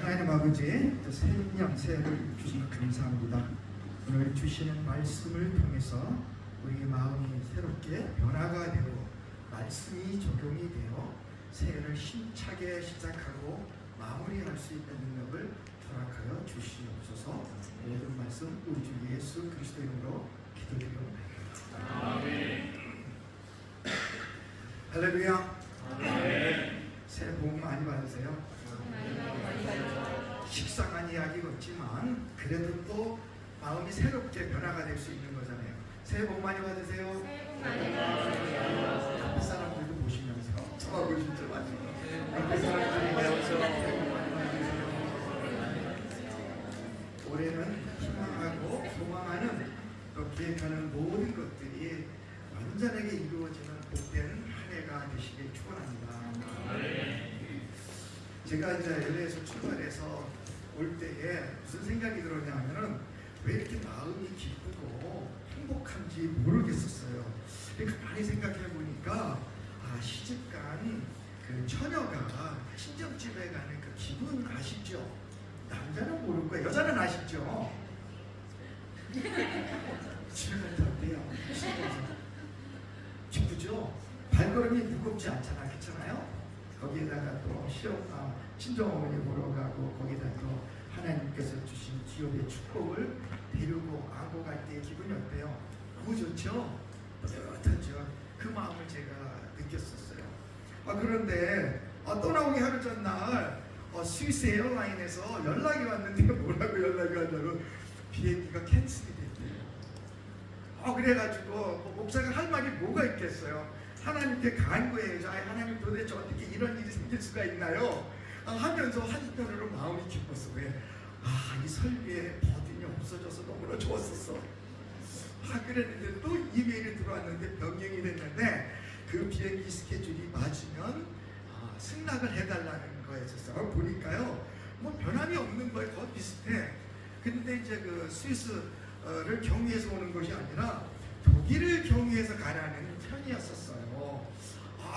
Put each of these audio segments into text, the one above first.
하나님 아버지, 새로운 새해를 주셔서 감사합니다. 오늘 주시는 말씀을 통해서 우리의 마음이 새롭게 변화가 되고 말씀이 적용이 되어 새해를 힘차게 시작하고 마무리할 수 있는 능력을 허락하여 주시옵소서. 모든 말씀 우리 주 예수 그리스도 이름으로 기도드립니다. 아멘. 할렐루야. 아멘. 새해 복 많이 받으세요. 식상한 이야기 같지만 그래도 또 마음이 새롭게 변화가 될 수 있는 거잖아요. 새해 복 많이 받으세요. 새해 복 많이 받으세요. 옆에 사람들도 보시면서 저하고 진짜 많이 옆에 사람들이 올해는 희망하고 소망하는 또 기획하는 모든 것들이 완전하게 이루어지는 복된 한 해가 되시길 축원합니다. 제가 이제 LA에서 출발해서 올 때에 무슨 생각이 들었냐면은 왜 이렇게 마음이 기쁘고 행복한지 모르겠었어요. 가만히 생각해 보니까 시집간 그 처녀가 친정집에 가는 그 기분 아시죠? 남자는 모를 거예요. 여자는 아시죠? 집에 갈 때 어때요? 기쁘죠? 발걸음이 무겁지 않잖아, 그렇잖아요? 거기에다가 또 친정어머니 보러 가고 거기다 또 하나님께서 주신 기업의 축복을 데리고 안고 갈 때의 기분이 어때요? 너무 좋죠? 뿌듯하죠? 그 마음을 제가 느꼈었어요. 그런데 떠나오기 하루 전날 스위스 에어라인에서 연락이 왔는데 뭐라고 연락이 왔냐면 비행기가 캔슬이 됐대요. 그래가지고 목사가 할 말이 뭐가 있겠어요? 하나님께 간구해야죠. 하나님 도대체 어떻게 이런 일이 생길 수가 있나요? 하면서 한편으로 마음이 기뻤어. 왜? 이 설비에 버튼이 없어져서 너무나 좋았었어. 그랬는데 또 이메일이 들어왔는데 변경이 됐는데 그 비행기 스케줄이 맞으면 승낙을 해달라는 거였었어요. 보니까요, 뭐 변함이 없는 거에 거의 비슷해. 근데 이제 그 스위스를 경유해서 오는 것이 아니라 독일을 경유해서 가라는 편이었었어요.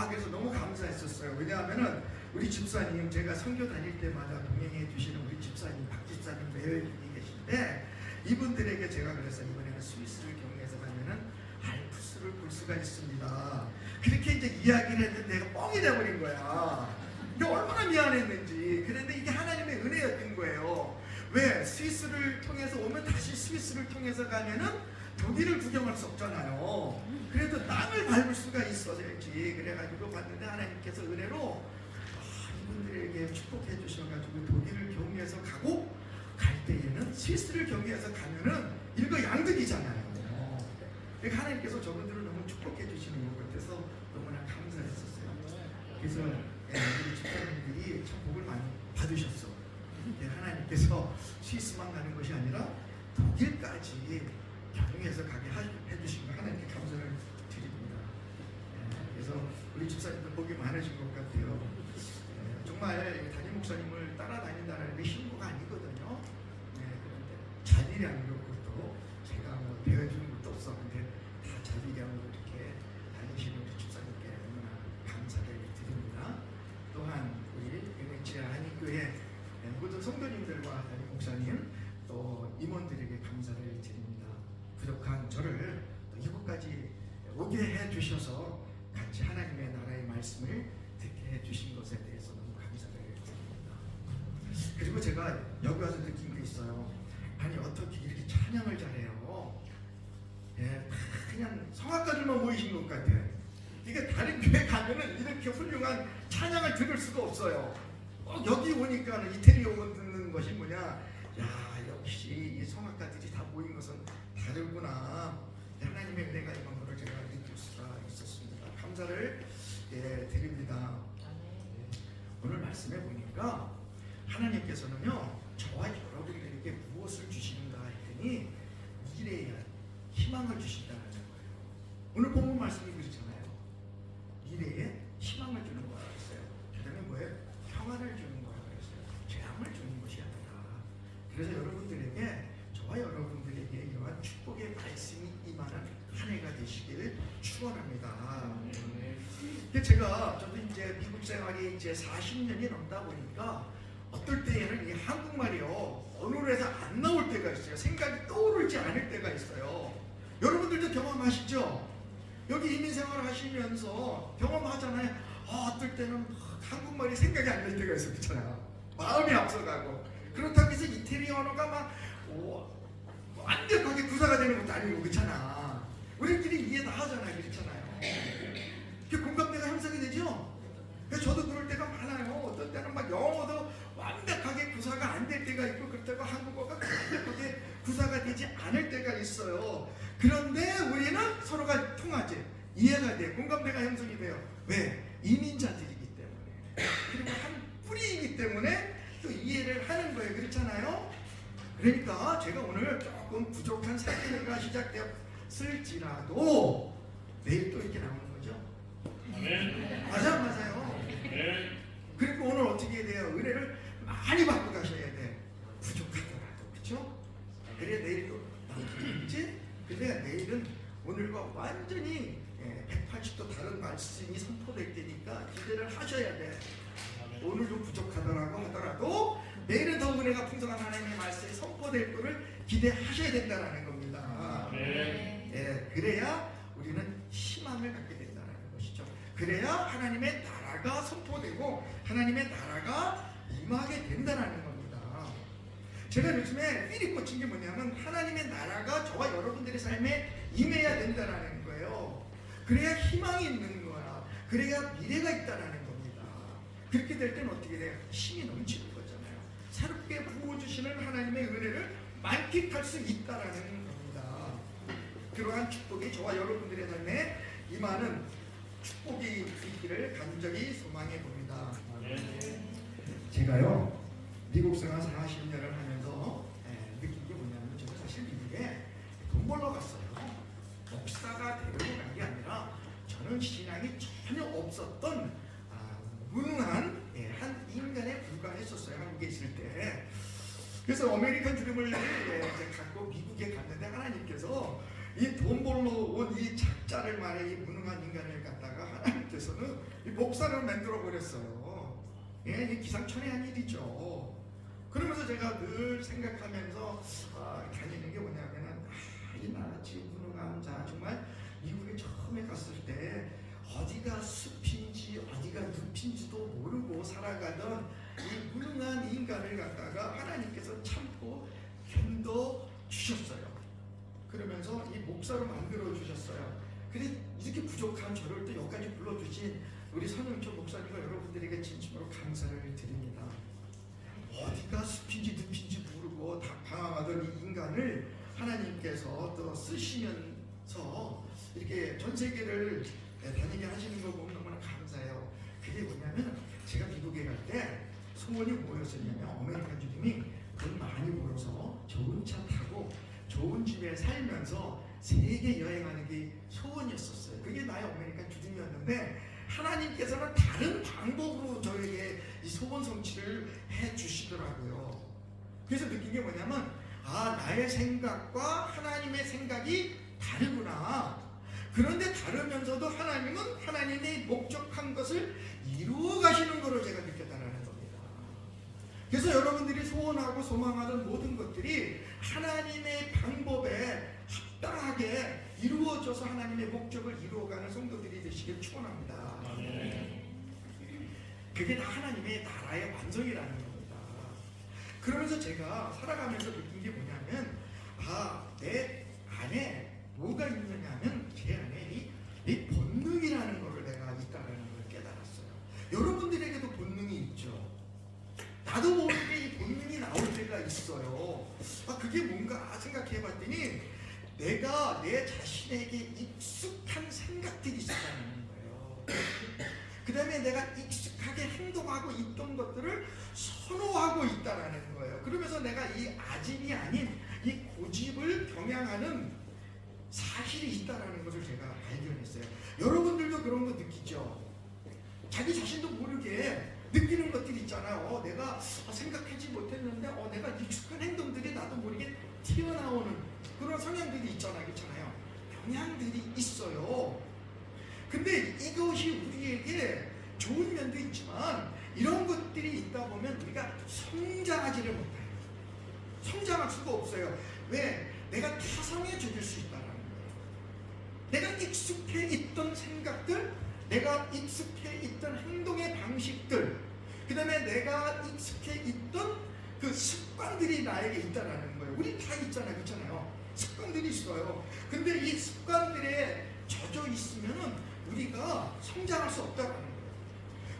그래서 너무 감사했었어요. 왜냐하면은 우리 집사님, 제가 선교 다닐 때마다 동행해 주시는 우리 집사님, 박 집사님 매일 계신데 이분들에게 제가 그래서 이번에는 스위스를 경유해서 가면은 알프스를 볼 수가 있습니다. 그렇게 이제 이야기를 했는데 내가 뻥이 돼버린 거야. 이게 얼마나 미안했는지. 그런데 이게 하나님의 은혜였던 거예요. 왜? 스위스를 통해서 오면 다시 스위스를 통해서 가면은 독일을 구경할 수 없잖아요. 그래도 땅을 밟을 수가 있어야지. 그래가지고 봤는데 하나님께서 은혜로 이분들에게 축복해 주셔가지고 독일을 경유해서 가고 갈 때에는 스위스를 경유해서 가면은 일거양득이잖아요. 그러니까 하나님께서 저분들을 너무 축복해 주시는 것 같아서 너무나 감사했었어요. 그래서 우리 집사님들이 참 복을 많이 받으셨어. 하나님께서 스위스만 가는 것이 아니라 독일까지 경유해서 가게 해주신 거 하나님께 감사를 드립니다. 그래서 우리 집사님들 복이 많으신 것 같아요. 정말 담임 목사님을 따라다닌다는 게 쉬운 거가 아니거든요. 그런데 자비량으로 그것도 제가 뭐 배워주는 것도 없어. 근데 다 자비량으로 이렇게 다니시는 우리 집사님께 너무나 감사를 드립니다. 또한 우리 MH 한인교회 모든 성도님들과 담임 목사님 또 임원들에게 감사를 드립니다. 부족한 저를 또 이곳까지 오게 해주셔서 같이 하나님의 나라의 말씀을 듣게 해주신 것에 대해서 너무 감사를 드립니다. 그리고 제가 여기 와서 느낀 게 있어요. 아니 어떻게 이렇게 찬양을 잘해요? 그냥 성악가들만 모이신 것 같아요. 이게 다른 교회 가면은 이렇게 훌륭한 찬양을 들을 수가 없어요. 여기 오니까 이태리 오면 듣는 것이 뭐냐? 역시 이 성악가들이 다 모인 것은 다르구나. 하나님의 은혜가 임한 것을 제가 느낄 수가 있었습니다. 감사를 드립니다. 오늘 말씀해 보니까 하나님께서는요, 저와 여러분들에게 무엇을 주시는가 했더니 미래에 희망을 주신다는 거예요. 오늘 본문 말씀이 그렇잖아요. 미래에 희망을 주는 거라고 했어요. 그 다음에 뭐예요? 평안을 주는 거라고 했어요. 재앙을 주는 것이 아니라. 그래서 여러분들에게, 저와 여러분들에게 이러한 축복의 말씀이 임하는 한 해가 되시기를 축원합니다. 저도 이제 미국 생활이 이제 40년이 넘다 보니까 어떨 때에는 이 한국말이요 언어에서 안 나올 때가 있어요. 생각이 떠오르지 않을 때가 있어요. 여러분들도 경험하시죠? 여기 이민생활을 하시면서 경험하잖아요. 어떨 때는 한국말이 생각이 안 날 때가 있어, 그렇잖아요. 마음이 앞서가고. 그렇다고 해서 이태리 언어가 막 완벽하게 구사가 되는 것도 아니고, 그렇잖아. 우리끼리 이해 다 하잖아요, 그렇잖아요. 그 공감대가 형성이 되죠? 그래서 저도 그럴 때가 많아요. 어떤 때는 막 영어도 완벽하게 구사가 안 될 때가 있고, 그렇다고 한국어가 완벽하게 구사가 되지 않을 때가 있어요. 그런데 우리는 서로가 통하지, 이해가 돼, 공감대가 형성이 돼요. 왜? 이민자들이기 때문에, 그리고 한 뿌리이기 때문에 또 이해를 하는 거예요. 그렇잖아요. 그러니까 제가 오늘 조금 부족한 사태가 시작되었을지라도 내일 또 이렇게 나오는 거죠. 맞아요. 그리고 오늘 어떻게 해야 돼요? 은혜를 많이 받고 가셔야 돼. 부족하더라도, 그렇죠? 그래야 내일 또 나오겠지? 근데 내일은 오늘과 완전히 180도 다른 말씀이 선포될 테니까 기대를 하셔야 돼. 오늘도 부족하더라고 하더라도 내일은 더 은혜가 풍성한 하나님의 말씀이 선포될 것을 기대하셔야 된다는 겁니다. 그래야 우리는 희망을 갖게 된다는 것이죠. 그래야 하나님의 나라가 선포되고 하나님의 나라가 임하게 된다는 겁니다. 제가 요즘에 삘이 꽂힌 게 뭐냐면 하나님의 나라가 저와 여러분들의 삶에 임해야 된다는 거예요. 그래야 희망이 있는 거야. 그래야 미래가 있다는 겁니다. 그렇게 될 때는 어떻게 돼요? 힘이 넘치는 거잖아요. 새롭게 부어주시는 하나님의 은혜를 만끽할 수 있다는 겁니다. 그러한 축복이 저와 여러분들의 삶에 임하는 축복이 있기를 간절히 소망해 봅니다. 제가요 미국 생활 40년을 하면서 느낀 게 뭐냐면, 저는 사실 미국에 돈 벌러 갔어요. 목사가 되려고 간 게 아니라 저는 신앙이 전혀 없었던 무능한 한 인간에 불과했었어요, 한국에 있을 때. 그래서 아메리칸 드림을 갖고 미국에 갔는데 하나님께서 이 돈 벌러 온 이 작자를 말해, 이 무능한 인간을 갖다가 하나님께서는 이 목사를 만들어 버렸어요. 이 기상천외한 일이죠. 그러면서 제가 늘 생각하면서 다니는 게 뭐냐면은 이 나같이 무능한 자, 정말 미국에 처음에 갔을 때 어디가 숲인지 어디가 늪인지도 모르고 살아가던 이 무능한 인간을 갖다가 하나님께서 참고 견뎌 주셨어요. 그러면서 이 목사로 만들어 주셨어요. 근데 이렇게 부족한 저를 또 여기까지 불러주신 우리 선영철 목사님과 여러분들에게 진심으로 감사를 드립니다. 어디가 숲인지 늪인지 모르고 다 방황하던 이 인간을 하나님께서 또 쓰시면서 이렇게 전 세계를 다니게 하시는 거 보면 너무나 감사해요. 그게 뭐냐면, 제가 미국에 갈 때 소원이 뭐였었냐면, 아메리칸 주님이 돈 많이 벌어서 좋은 차 타고 좋은 집에 살면서 세계 여행하는 게 소원이었었어요. 그게 나의 아메리칸 주님이었는데 하나님께서는 다른 방법으로 저에게 이 소원 성취를 해 주시더라고요. 그래서 느낀 게 뭐냐면, 나의 생각과 하나님의 생각이 다르구나. 그런데 다르면서도 하나님은 하나님의 목적한 것을 이루어 가시는 것을 제가 느꼈다는 겁니다. 그래서 여러분들이 소원하고 소망하는 모든 것들이 하나님의 방법에 합당하게 이루어져서 하나님의 목적을 이루어가는 성도들이 되시길 축원합니다. 그게 다 하나님의 나라의 완성이라는 겁니다. 그러면서 제가 살아가면서 느낀 게 뭐냐면, 내 안에 뭐가 있느냐면, 제 안에 이 본능이라는 것을 내가 있다는 걸 깨달았어요. 여러분들에게도 본능이 있죠. 나도 모르게 이 본능이 나올 때가 있어요. 그게 뭔가 생각해 봤더니 내가 내 자신에게 익숙한 생각들이 있었다는 거예요. 그 다음에 내가 익숙하게 행동하고 있던 것들을 선호하고 있다는 거예요. 그러면서 내가 이 아집이 아닌 이 고집을 경향하는 사실이 있다는 것을 제가 발견했어요. 여러분들도 그런 거 느끼죠? 자기 자신도 모르게 느끼는 것들이 있잖아요. 내가 생각하지 못했는데 내가 익숙한 행동들이 나도 모르게 튀어나오는 그런 성향들이 있잖아요. 경향들이 있어요. 근데 이것이 우리에게 좋은 면도 있지만 이런 것들이 있다 보면 우리가 성장하지를 못해요. 성장할 수가 없어요. 왜? 내가 타성에 젖을 수 있다는 거예요. 내가 익숙해 있던 생각들, 내가 익숙해 있던 행동의 방식들, 그 다음에 내가 익숙해 있던 그 습관들이 나에게 있다는 거예요. 우리 다 있잖아요. 그렇잖아요. 습관들이 있어요. 근데 이 습관들에 젖어 있으면 우리가 성장할 수 없다는 거예요.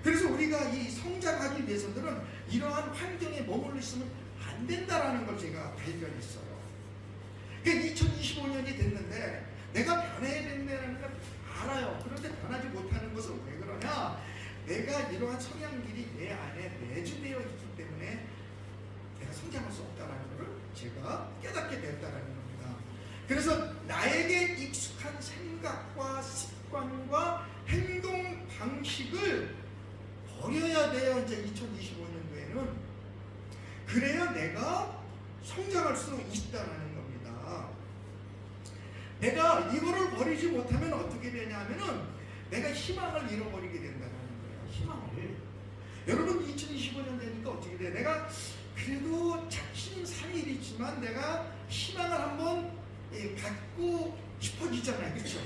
그래서 우리가 이 성장하기 위해서는 이러한 환경에 머물러 있으면 안 된다라는 걸 제가 발견했어요. 그러니까 2025년이 됐는데 내가 변해야 된다는 걸 알아요. 그런데 변하지 못하는 것은 왜 그러냐? 내가 이러한 성향들이 내 안에 내주되어 있기 때문에 내가 성장할 수 없다는 것을 제가 깨닫게 됐다는 겁니다. 그래서 나에게 익숙한 생각과 습관과 행동 방식을 버려야 돼요. 이제 2025년도에는. 그래야 내가 성장할 수 있다는 겁니다. 내가 이거를 버리지 못하면 어떻게 되냐면은 내가 희망을 잃어버리게 된다는 거예요. 희망을. 여러분 2025년 되니까 어떻게 돼? 내가 그래도 작심삼일이지만 내가 희망을 한번 갖고 싶어지잖아요. 그렇죠?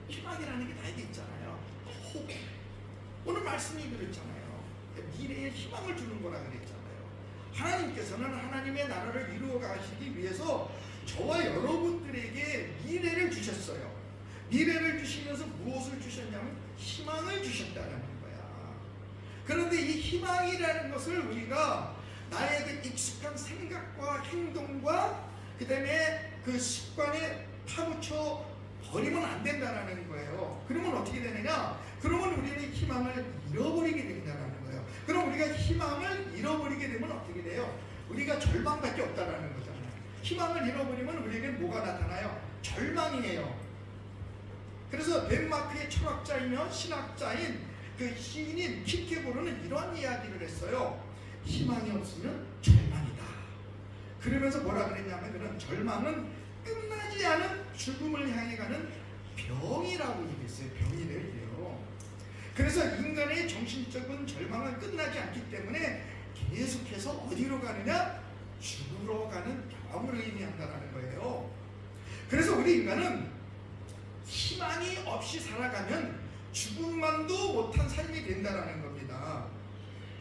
희망이라는 게 나에게 있잖아요. 오늘 말씀이 그랬잖아요. 미래에 희망을 주는 거라 그랬잖아요. 하나님께서는 하나님의 나라를 이루어 가시기 위해서 저와 여러분들에게 미래를 주셨어요. 미래를 주시면서 무엇을 주셨냐면 희망을 주셨다는 거야. 그런데 이 희망이라는 것을 우리가 나에게 익숙한 생각과 행동과 그 다음에 그 습관에 파묻혀 버리면 안 된다는 거예요. 그러면 어떻게 되느냐? 그러면 우리는 희망을 잃어버리게 된다는 거예요. 그럼 우리가 희망을 잃어버리게 되면 어떻게 돼요? 우리가 절망밖에 없다는 거잖아요. 희망을 잃어버리면 우리에게 뭐가 나타나요? 절망이에요. 그래서 덴마크의 철학자이며 신학자인 그 시인인 키케고르는 이런 이야기를 했어요. 희망이 없으면 절망이다. 그러면서 뭐라 그랬냐면 그런 절망은 끝나지 않은 죽음을 향해 가는 병이라고 얘기했어요. 병이래요. 그래서 인간의 정신적인 절망은 끝나지 않기 때문에 계속해서 어디로 가느냐? 죽으러 가는 병을 의미한다는 거예요. 그래서 우리 인간은 희망이 없이 살아가면 죽음만도 못한 삶이 된다는 겁니다.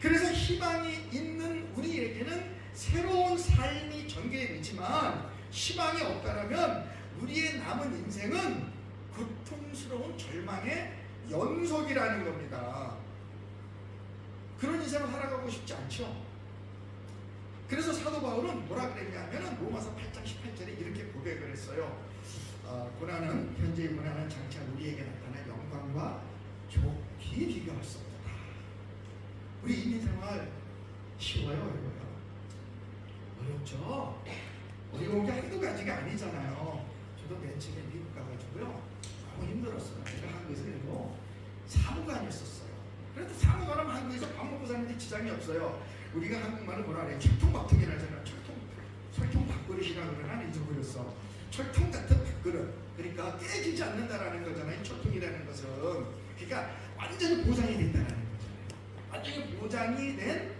그래서 희망이 있는 우리에게는 새로운 삶이 전개되지만 희망이 없다면 우리의 남은 인생은 고통스러운 절망의 연속이라는 겁니다. 그런 인생을 살아가고 싶지 않죠. 그래서 사도 바울은 뭐라 그랬냐면 로마서 8장 18절에 이렇게 고백을 했어요. 고난은 현재의 고난은 장차 우리에게 나타날 영광과 좋게 비교할 수 없다. 우리 인생생활 쉬워요, 어려워요? 어렵죠. 어려운 게 한두 가지가 아니잖아요. 저도 맨 처음에 미국 가가지고요 너무 힘들었어요. 제가 한국에서 그리고 사무관이었었어요. 그래도 사무관은 한국에서 밥 먹고 사는데 지장이 없어요. 우리가 한국말을 뭐라 그래요? 철통밥통이라 하잖아요. 철통 밥그릇이라고 그러나 잊어버렸어. 철통 같은 밥그릇. 그러니까 깨지지 않는다라는 거잖아요. 철통이라는 것은. 그러니까 완전히 보장이 된다는 거잖아요. 완전히 보장이 된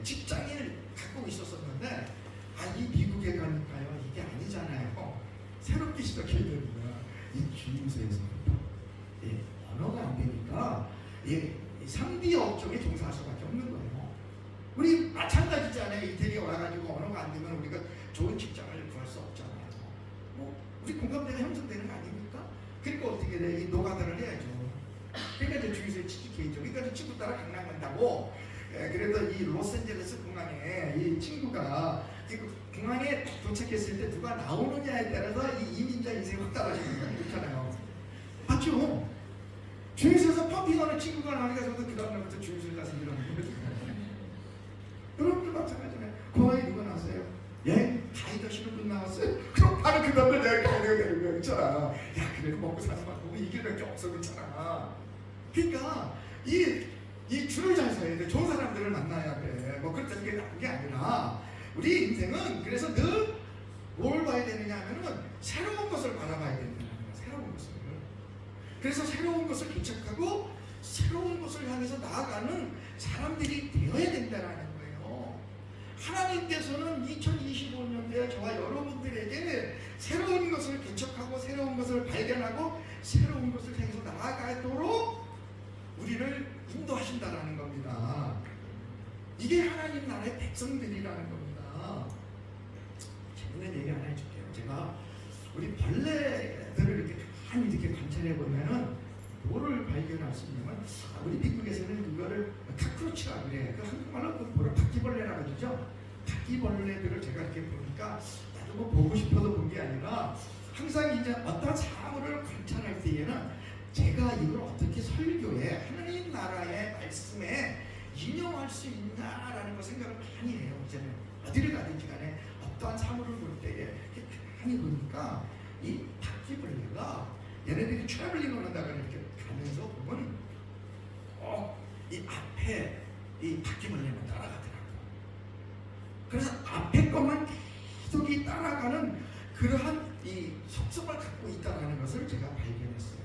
직장을 갖고 있었었는데 이 미국에 가니까요 이게 아니잖아요. 새롭게 시작해야 되는 거야. 이 주임소에서부터 언어가 안 되니까 3D 업종에 종사할 수밖에 없는 거예요. 우리 마찬가지잖아요. 이태리에 와가지고 언어가 안 되면 우리가 좋은 직장을 구할 수 없잖아요. 우리 공감대가 형성되는 거 아닙니까? 그러니까 어떻게 돼? 이 노가다를 해야죠. 그러니까 이제 주위에서 취직해야죠. 그러니까 친구 따라 강남 간다고. 그래도 이 로스앤젤레스 공항에 이 친구가 공항에 도착했을 때 누가 나오느냐에 따라서 이 이민자 인생이 확 달라지는 거예요. 그렇잖아요. 맞죠? 주유소에서 펌핑하는 친구가 나오니까 저도 그 다음날부터 주유소에 가서 일하는 거예요. 여러분들 마찬가지잖아요. 공항에 누가 나왔어요? 예? 가이드 하시는 분 나왔어요? 그럼 바로 그 다음날 내가 가이드가 되는 거야. 그렇잖아. 야, 그래도 먹고 사는 방법은 이 길밖에 없어. 그렇잖아. 그러니까 이 줄을 잘 서야 돼. 좋은 사람들을 만나야 돼. 뭐 그렇다는 게 나쁜 게 아니라 우리 인생은 그래서 늘 뭘 봐야 되느냐 하면은 새로운 것을 바라봐야 된다는 거야. 새로운 것을. 그래서 새로운 것을 개척하고 새로운 것을 향해서 나아가는 사람들이 되어야 된다는 거예요. 하나님께서는 2025년도에 저와 여러분들에게 새로운 것을 개척하고 새로운 것을 발견하고 새로운 것을 향해서 나아가도록 우리를 인도하신다라는 겁니다. 이게 하나님 나라의 백성들이라는 겁니다. 재밌는 얘기 하나 해줄게요. 제가 우리 벌레들을 이렇게 많이 이렇게 관찰해 보면은 뭐를 발견할 수 있냐면 우리 미국에서는 그거를 카크로치라고 그래. 그 한국말로 그 뭐를 바퀴벌레라고 그러죠. 바퀴벌레들을 제가 이렇게 보니까 나도 뭐 보고 싶어서 본 게 아니라 항상 이제 어떤 사물을 관찰할 때에는 제가 이걸 어떻게 설교에 하나님 나라의 말씀에 인용할 수 있나라는 걸 생각을 많이 해요. 이제는 어디를 가든지 간에 어떠한 사물을 볼 때에 많이 보니까 이 바퀴벌레가 얘네들이 트래블링을 한다고 이렇게 가면서 보면 이 앞에 이 바퀴벌레만 따라가더라고. 그래서 앞에 것만 계속 이 따라가는 그러한 이 속성을 갖고 있다는 것을 제가 발견했어요.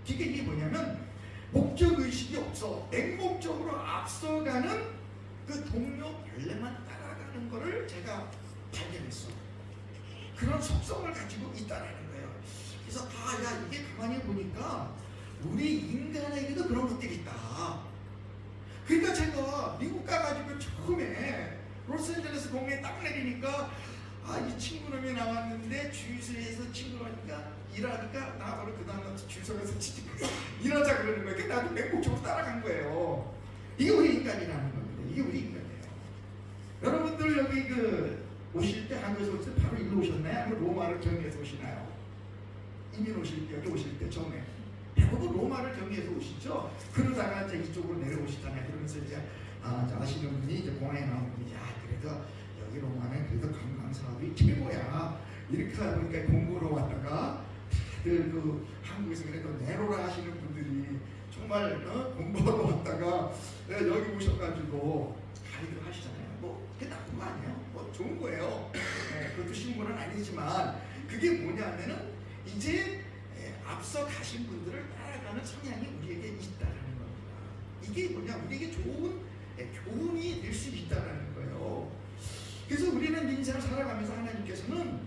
이게 뭐냐면 목적의식이 없어 맹목적으로 앞서가는 그 동료 벌레만 따라가는 것을 제가 발견했어요. 그런 속성을 가지고 있다는 거예요. 그래서 야 이게 가만히 보니까 우리 인간에게도 그런 것들이 있다. 그러니까 제가 미국 가가지고 처음에 로스앤젤레스 공항에 딱 내리니까 이 친구놈이 나왔는데 주유소에서 친구라니까 일하니까 나바로 그 다음에 주유소에서 일하자 그러는 거예요. 나도 맹목적으로 따라간 거예요. 이게 우리 인간이라는 겁니다. 이게 우리 인간이에요. 여러분들 여기 오실 때 한국에서 오실 때 바로 일로 오셨나요? 아니면 로마를 경유해서 오시나요? 이민 오실 때 여기 오실 때 처음에 대부분 로마를 경유해서 오시죠. 그러다가 이제 이쪽으로 내려오시잖아요. 그러면서 이제 아시는 분이 이제 공항에 나온 분이 그래도 여기 로마는 그래도 관광 사업이 최고야. 이렇게 하다 보니까 공부로 왔다가 다들 한국에서 그래도 내로라 하시는 분들이 정말 공부하러 왔다가 여기 오셔가지고 가이드를 하시잖아요. 뭐 그게 나쁜 거 아니에요? 뭐 좋은 거예요. 그것도 쉬운 건 아니지만 그게 뭐냐면은 이제 앞서 가신 분들을 따라가는 성향이 우리에게 있다는 겁니다. 이게 뭐냐? 우리에게 좋은 교훈이 될 수 있다는 거예요. 그래서 우리는 인생을 살아가면서 하나님께서는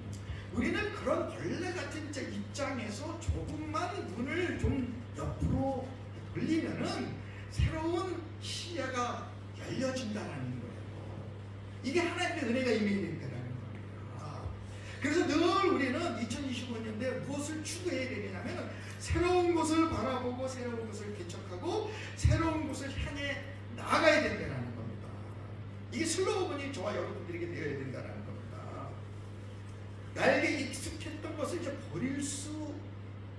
우리는 그런 벌레 같은 입장에서 조금만 눈을 좀 옆으로 돌리면은 새로운 시야가 열려진다는 거예요. 이게 하나님의 은혜가 임해있는 거라는 겁니다. 그래서 늘 우리는 2025년도에 무엇을 추구해야 되냐면 새로운 것을 바라보고 새로운 것을 개척하고 새로운 것을 향해 나아가야 된다는 겁니다. 이게 슬로건이 저와 여러분들에게 되어야 된다는 겁니다. 나에게 익숙했던 것을 이제 버릴 수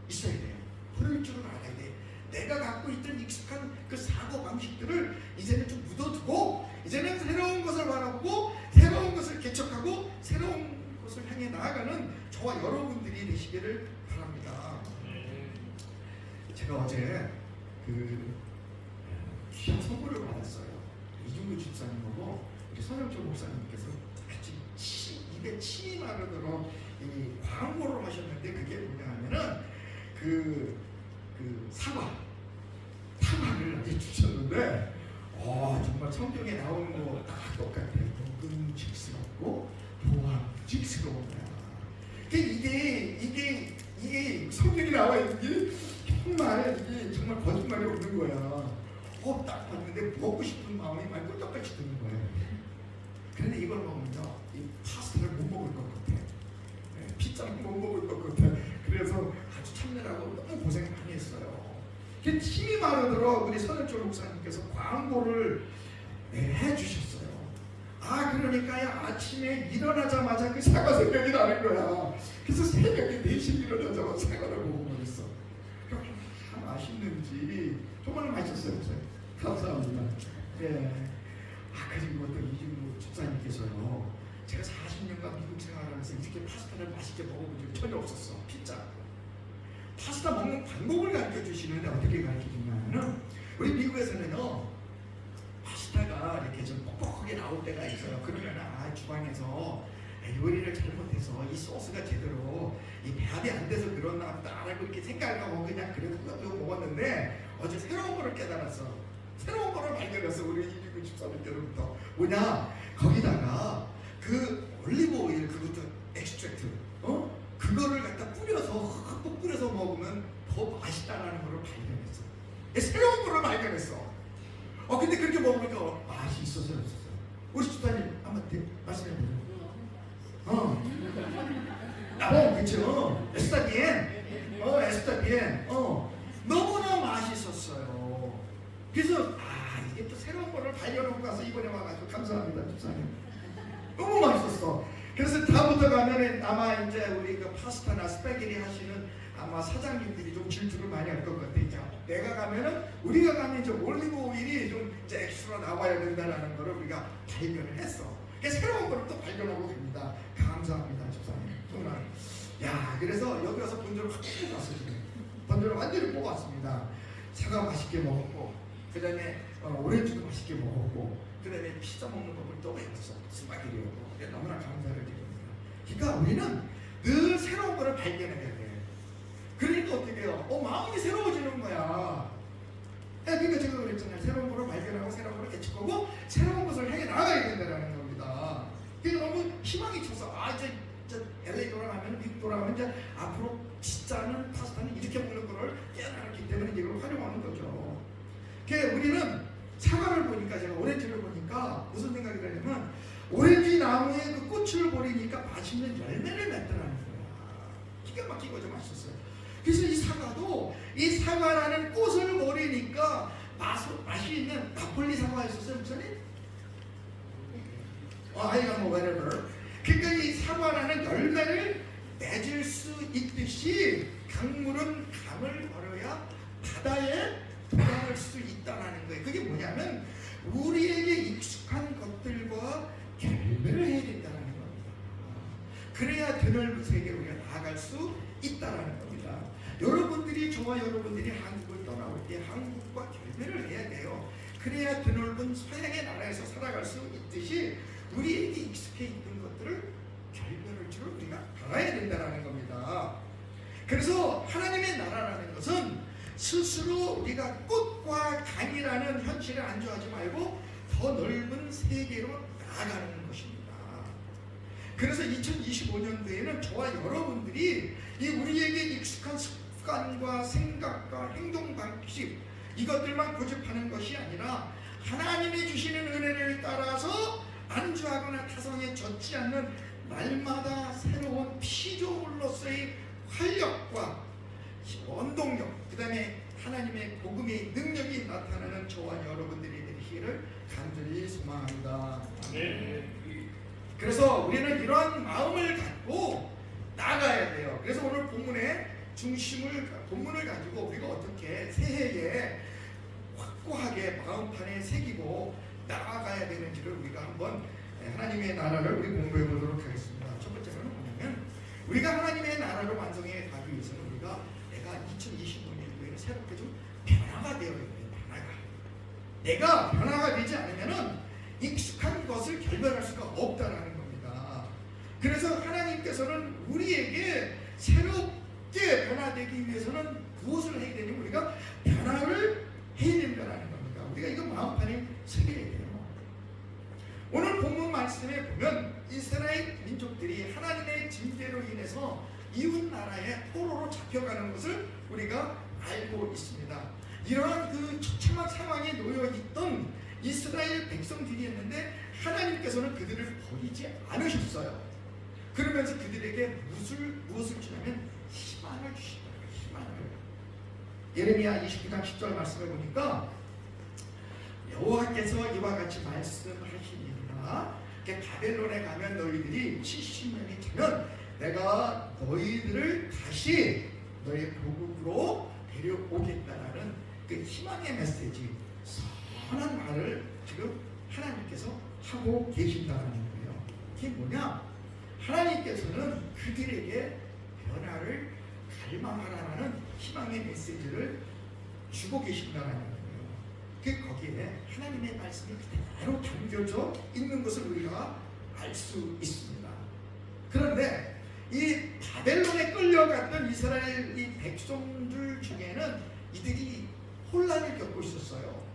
있어야 돼요. 버릴 줄을 알아야 돼. 내가 갖고 있던 익숙한 그 사고 방식들을 이제는 좀 묻어두고 이제는 새로운 것을 바라보고 새로운 것을 개척하고 새로운 것을 향해 나아가는 저와 여러분들이 되시기를 바랍니다. 제가 어제 귀한 선물을 받았어요. 이중구 집사님하고 우리 선영철 목사님께서 같이 입에 침이 마르도록 이 광고를 하셨는데 그게 뭐냐면은 사과를 이렇게 주셨는데 정말 성경에 나오는 거 다 똑같아요. 먹음직스럽고 보암직스러운 거야. 이게 성경이 나와 있는 게 정말 거짓말이 없는 거야. 딱 봤는데 먹고 싶은 마음이 말고 똑같이 드는 거예요. 그런데 이걸 먹으면요, 이 파스타를 못 먹을 것 같아. 피자를 못 먹을 것 같아. 그래서 아주 참느라고 너무 고생 많이 했어요. 힘이 마르도록 우리 선현철 목사님께서 광고를 해주셨어요. 그러니까요, 아침에 일어나자마자 그 사과 생각이 나는 거야. 그래서 새벽에 4시에 일어나자마자 사과를 먹어버렸어. 맛있는지 정말 맛있었어요. 감사합니다. 그리고 또 이중구 집사님께서요, 제가 40년간 미국 생활하면서 이렇게 파스타를 맛있게 먹어본 적이 전혀 없었어. 피자. 파스타 먹는 방법을 가르쳐 주시는데 어떻게 가르쳐 주냐면은 우리 미국에서는요, 파스타가 이렇게 좀 뻑뻑하게 나올 때가 있어요. 그러면 주방에서 요리를 잘못해서 이 소스가 제대로 이 배합이 안 돼서 그러나 보다라고 이렇게 생각하고 그냥 그래도 그거 먹었는데 어제 새로운 거를 깨달았어. 새로운 거를 발견했어. 우리 1994년부터 뭐냐? 거기다가 그 올리브 오일 그것도 엑스트랙트 그거를 갖다 뿌려서 흠뻑 뿌려서 먹으면 더 맛있다라는 거를 발견했어. 새로운 거를 발견했어. 근데 그렇게 먹으니까 맛이 있었어요, 없었어요? 우리 집사님 한번 말씀해 보세요. 그쵸. 에스타비엔. 너무나 맛있었어요. 그래서, 이게 또 새로운 거를 발견하고 가서 이번에 와가지고 감사합니다, 집사님. 너무 맛있었어. 그래서 다음부터 가면은 아마 이제 우리 그 파스타나 스파게티 하시는 아마 사장님들이 좀 질투를 많이 할 것 같아. 이제 내가 가면은 우리가 가면 이제 올리브 오일이 좀 이제 엑스트라 나와야 된다라는 거를 우리가 발견을 했어. 그래서 새로운 거를 또 발견하고 갑니다. 감사합니다, 집사님. 정말. 그래서 여기 와서 본전을 확 뽑았어요. 지금. 본전을 완전히 뽑았습니다. 사과 맛있게 먹었고, 그 다음에 오렌지도 맛있게 먹었고, 그 다음에 피자 먹는 법을 또 배웠어. 스파게티로. 너무나 감사를 드립니다. 그러니까 우리는 늘 새로운 거를 발견해야 돼. 그러니까 어떻게 해요? 마음이 새로워지는 거야. 그러니까 제가 그랬잖아요. 새로운 거를 발견하고 새로운 거를 개척하고 새로운 것을 해 나가야 된다는 겁니다. 그러니까 너무 희망이 쳤어. 이제 LA 돌아가면, 미국 돌아가면 이제 앞으로 피자는 파스타는 이렇게 먹는 거를 깨어나기 때문에 이걸 활용하는 거죠. 그러니까 우리는 사과를 보니까, 제가 오렌지를 보니까 무슨 생각이 드냐면, 오렌지 나무에 그 꽃을 보리니까 맛있는 열매를 맺더라는 거야. 기가 막히고 좀 맛있었어요. 그래서 이 사과도 이 사과라는 꽃을 보리니까 맛이 있는 나폴리 사과였었어요, 목사님? 아이가 뭐 whatever. 그러니까 이 사과라는 열매를 맺을 수 있듯이 강물은 강을 걸어야 바다에 돌아갈 수 있다는 거예요. 그게 뭐냐면 우리에게 익숙한 것들과 결별을 해야 된다는 겁니다. 그래야 드넓은 세계로 우리가 나아갈 수 있다는 겁니다. 여러분들이, 저와 여러분들이 한국을 떠나올 때 한국과 결별을 해야 돼요. 그래야 드넓은 서양의 나라에서 살아갈 수 있듯이 우리에게 익숙해 있는 것들을 결별할 줄 우리가 알아야 된다는 겁니다. 그래서 하나님의 나라라는 것은 스스로 우리가 꽃과 강이라는 현실에 안주하지 말고 더 넓은 세계로 나아가는 것입니다. 그래서 2025년도에는 저와 여러분들이 이 우리에게 익숙한 습관과 생각과 행동 방식 이것들만 고집하는 것이 아니라 하나님이 주시는 은혜를 따라서 안주하거나 타성에 젖지 않는 날마다 새로운 피조물로서의 활력과 원동력, 그 다음에 하나님의 복음의 능력이 나타나는 저와 여러분들이 되시기를 간절히 소망합니다. 그래서 우리는 이러한 마음을 갖고 나가야 돼요. 그래서 오늘 본문의 본문을 가지고 우리가 어떻게 새해에 확고하게 마음판에 새기고 나아가야 되는지를 우리가 한번 하나님의 나라를 우리 공부해 보도록 하겠습니다. 첫 번째는 뭐냐면 우리가 하나님의 나라를 완성해 가기 위해서는 우리가 내가 2025년도에는 새롭게 좀 변화가 되어야 돼요. 내가 변화가 되지 않으면은 익숙한 것을 결별할 수가 없다라는 겁니다. 그래서 하나님께서는 우리에게 새롭게 변화되기 위해서는 무엇을 해야 되냐면 우리가 변화를 해야 된다는 겁니다. 우리가 이거 마음판에 새겨야 돼요. 오늘 본문 말씀에 보면 이스라엘 민족들이 하나님의 징계로 인해서 이웃 나라의 포로로 잡혀가는 것을 우리가 알고 있습니다. 이러한 그 처참한 상황에 놓여 있던 이스라엘 백성들이었는데 하나님께서는 그들을 버리지 않으셨어요. 그러면서 그들에게 무엇을 주냐면 희망을 주시더라고요. 희망을. 예레미야 29장 10절 말씀을 보니까 여호와께서 이와 같이 말씀하시니라 바벨론에 가면 너희들이 70년이 되면 내가 너희들을 다시 너희 고국으로 데려오겠다라는 그 희망의 메시지, 선한 말을 지금 하나님께서 하고 계신다는 거예요. 이게 뭐냐? 하나님께서는 그들에게 변화를 갈망하라는 희망의 메시지를 주고 계신다는 거예요. 그 거기에 하나님의 말씀이 그대로 담겨져 있는 것을 우리가 알 수 있습니다. 그런데 이 바벨론에 끌려갔던 이스라엘 이 백성들 중에는 이들이 혼란을 겪고 있었어요.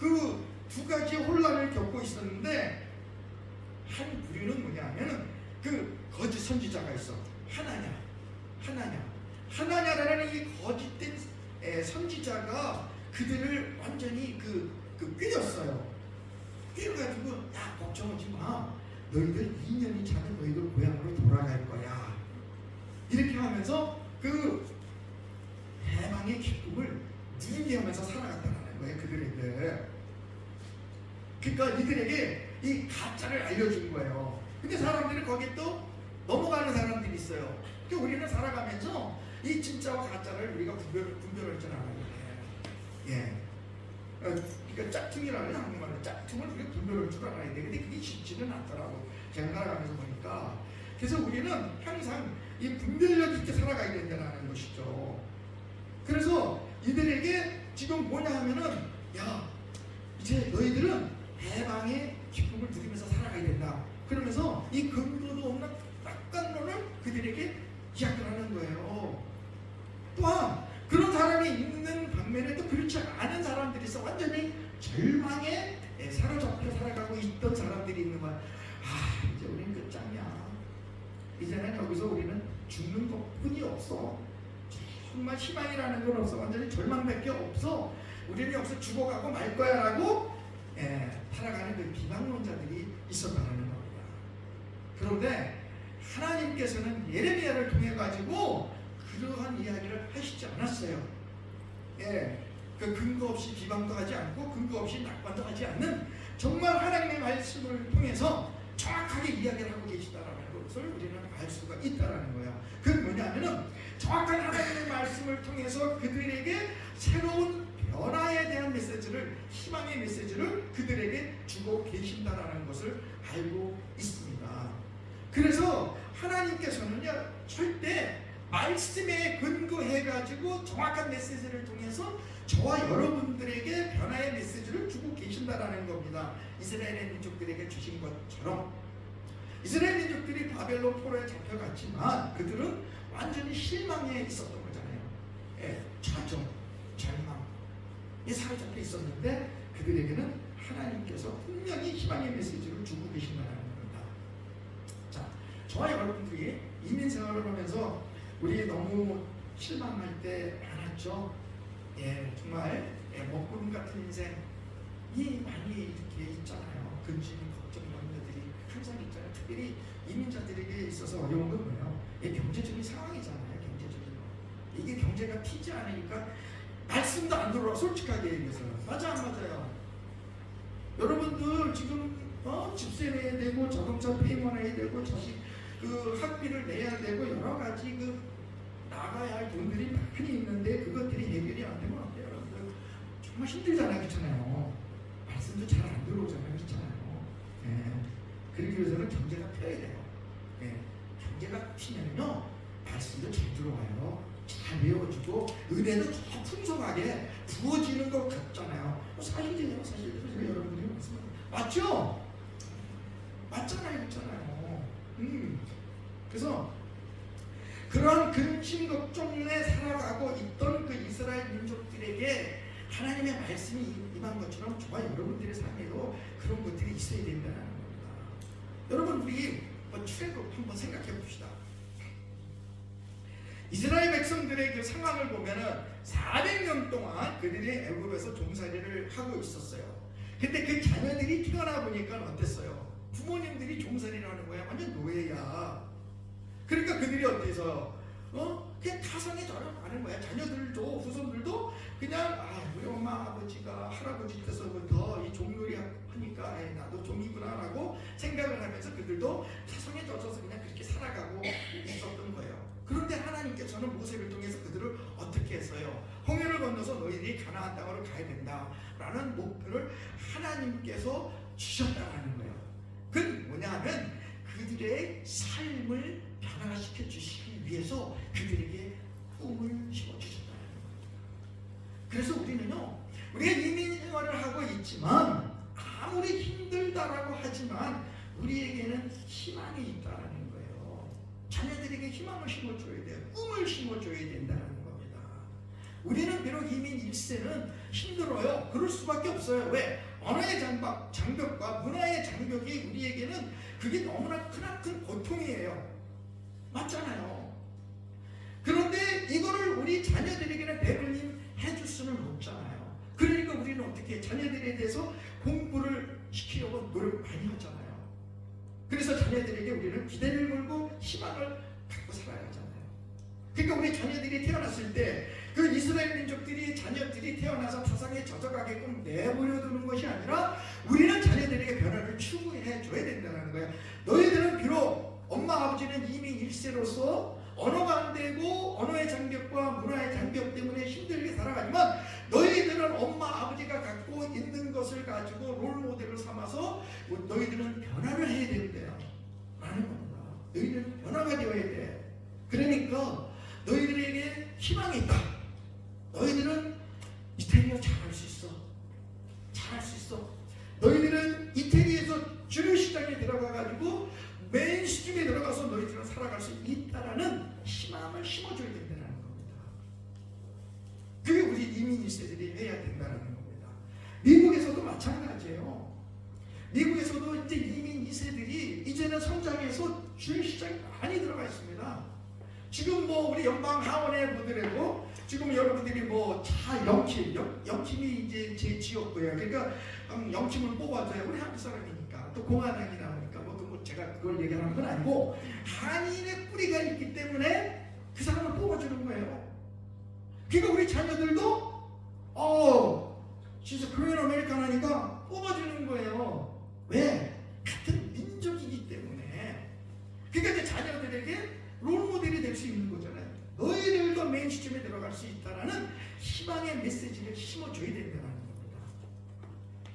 그 두 가지 혼란을 겪고 있었는데, 한 부류는 뭐냐면은 그 거짓 선지자가 있어. 하나냐라는 이 거짓된 선지자가 그들을 완전히 꿰었어요. 꿰어가지고, 야, 걱정하지 마. 너희들 2년이 차면 너희들 고향으로 돌아갈 거야. 이렇게 하면서 그 해방의 기쁨을 누리게 하면서 살아갔다는 거예요, 그들에게. 그러니까 이들에게 이 가짜를 알려준 거예요. 근데 사람들은 거기에 또 넘어가는 사람들이 있어요. 그러니까 우리는 살아가면서 이 진짜와 가짜를 우리가 분별할 줄 알아야 돼. 예. 그러니까 짝퉁이라는 한국말로 짝퉁을 우리가 분별할 줄 알아야 돼. 근데 그게 쉽지는 않더라고. 제가 살아가면서 보니까. 그래서 우리는 항상 이 분별력 있게 살아가야 된다는 것이죠. 그래서 이들에게 지금 뭐냐 하면은, 야, 이제 너희들은 해방의 기쁨을 누리면서 살아가야 된다. 그러면서 이 근거도 없는 낙관론을 그들에게 이야기하는 거예요. 또한 그런 사람이 있는 반면에 또 그렇지 않은 사람들이 있어. 완전히 절망에 사로잡혀 살아가고 있던 사람들이 있는 거야. 아, 이제 우리는 끝장이야. 이제는 여기서 우리는 죽는 것뿐이 없어. 정말 희망이라는 건 없어. 완전히 절망밖에 없어. 우리는 여기서 죽어가고 말 거야 라고 살아가는 그 비방론자들이 있었다는 겁니다. 그런데 하나님께서는 예레미야를 통해 가지고 그러한 이야기를 하시지 않았어요. 그 근거 없이 비방도 하지 않고 근거 없이 낙관도 하지 않는 정말 하나님의 말씀을 통해서 정확하게 이야기를 하고 계시다라는 것을 우리는 알 수가 있다라는 거예요. 그건 뭐냐면은 정확한 하나님의 말씀을 통해서 그들에게 새로운 변화에 대한 메시지를, 희망의 메시지를 그들에게 주고 계신다라는 것을 알고 있습니다. 그래서 하나님께서는요, 절대 말씀에 근거해가지고 정확한 메시지를 통해서 저와 여러분들에게 변화의 메시지를 주고 계신다라는 겁니다. 이스라엘의 민족들에게 주신 것처럼. 이스라엘 민족들이 바벨론 포로에 잡혀갔지만 그들은 완전히 실망에 있었던 거잖아요. 좌절, 절망. 이 사로잡혀 있었는데 그들에게는 하나님께서 분명히 희망의 메시지를 주고 계신다는 겁니다. 자, 저와 여러분들이 이민 생활을 하면서 우리 너무 실망할 때 많았죠. 정말 먹구름 같은 인생이 많이 이렇게 있잖아요. 근심, 걱정 이런 것들이 항상 있잖아요. 특별히 이민자들에게 있어서 어려운 건 뭐예요? 경제적인 상황이잖아요. 경제적인 거. 이게 경제가 튀지 않으니까 말씀도 안 들어와. 솔직하게 얘기해서 맞아 안 맞아요? 여러분들 지금 집세 내야 되고 자동차 페이먼 해야 되고 자식 학비를 내야 되고 여러 가지 나가야 할 돈들이 많이 있는데 그것들이 해결이 안 되면 어때요? 여러분들 정말 힘들잖아요. 그렇잖아요. 말씀도 잘 안 들어오잖아요. 그렇잖아요. 그러기 위해서는 경제가 펴야 돼요. 경제가 피면요 말씀도 잘 들어와요. 잘 외워지고 은혜도 더 풍성하게 부어지는 것 같잖아요. 사실이에요. 사실대로 여러분들이 말씀하세요. 맞죠? 맞잖아요. 그렇잖아요. 그래서 그런 근심 걱정에 살아가고 있던 그 이스라엘 민족들에게 하나님의 말씀이 임한 것처럼 저와 여러분들의 삶에도 그런 것들이 있어야 된다는 겁니다. 여러분 우리 출애굽 한번 생각해 봅시다. 이스라엘 백성들의 그 상황을 보면은 400년 동안 그들이 애굽에서 종살이를 하고 있었어요. 근데 그 자녀들이 태어나 보니까 어땠어요? 부모님들이 종살이를 하는 거야. 완전 노예야. 그러니까 그들이 어때서 그냥 타성에 절하는 거야. 자녀들도 후손들도 그냥 우리 엄마 아버지가 할아버지 때서부터 이 종놀이 하니까 나도 종이구나라고 생각을 하면서 그들도 타성에 젖어서 그냥 그렇게 살아가고 있었던 거예요. 그런데 하나님께서는 모세를 통해서 그들을 어떻게 했어요? 홍해를 건너서 너희들이 가나안 땅으로 가야 된다라는 목표를 하나님께서 주셨다는 거예요. 그건 뭐냐면 그들의 삶을 변화시켜 주시기 위해서 그들에게 꿈을 심어주셨다는 거예요. 그래서 우리는요, 우리가 이민 생활을 하고 있지만 아무리 힘들다라고 하지만 우리에게는 희망이 있다는 거예요. 자녀들에게 희망을 심어줘야 돼요. 꿈을 심어줘야 된다는 겁니다. 우리는 비록 이민 1세는 힘들어요. 그럴 수밖에 없어요. 왜? 언어의 장벽과 문화의 장벽이 우리에게는 그게 너무나 크나큰 고통이에요. 맞잖아요. 그런데 이거를 우리 자녀들에게는 배불림 해줄 수는 없잖아요. 그러니까 우리는 어떻게 자녀들에 대해서 공부를 시키려고 노력 많이 하잖아요. 그래서 자녀들에게 우리는 기대를 걸고 희망을 갖고 살아야 하잖아요. 그러니까 우리 자녀들이 태어났을 때 그 이스라엘 민족들이 자녀들이 태어나서 타상에 젖어가게끔 내버려 두는 것이 아니라 우리는 자녀들에게 변화를 추구해 줘야 된다는 거예요. 너희들은 비록 엄마 아버지는 이미 1세로서 언어가 안 되고 언어의 장벽과 문화의 장벽 때문에 힘들게 살아가지만 너희들은 엄마 아버지가 갖고 있는 것을 가지고 롤 모델을 삼아서 너희들은 변화를 해야 된대요 라는 겁니다. 너희들은 변화가 되어야 돼. 그러니까 너희들에게 희망이 있다. 너희들은 이태리어 잘할 수 있어. 잘할 수 있어. 너희들은 이태리에서 주류 시장에 들어가가지고 메인스트림에 들어가서 너희들은 살아갈 수 있다라는 희망을 심어줘야 된다는 겁니다. 그게 우리 이민 1세들이 해야 된다는 겁니다. 미국에서도 마찬가지예요. 미국에서도 이제 이민 2세들이 이제는 성장해서 주류 시장에 많이 들어가 있습니다. 지금 뭐 우리 연방 하원에 보더라도 지금 여러분들이 뭐 차 영팀이 이제 제 지역구예요. 그러니까 영팀을 뽑아줘야 우리 한국 사람이니까 또 공화당이 나오니까 뭐 제가 그걸 얘기하는 건 아니고 한인의 뿌리가 있기 때문에 그 사람을 뽑아주는 거예요. 그러니까 우리 자녀들도 진짜 코리안 아메리칸 하니까 뽑아주는 거예요. 왜? 같은 민족이기 때문에. 그러니까 이제 자녀들에게 롤모델이 될 수 있는 거잖아요. 너희들도 메인스트림에 들어갈 수 있다라는 희망의 메시지를 심어줘야 된다는 겁니다.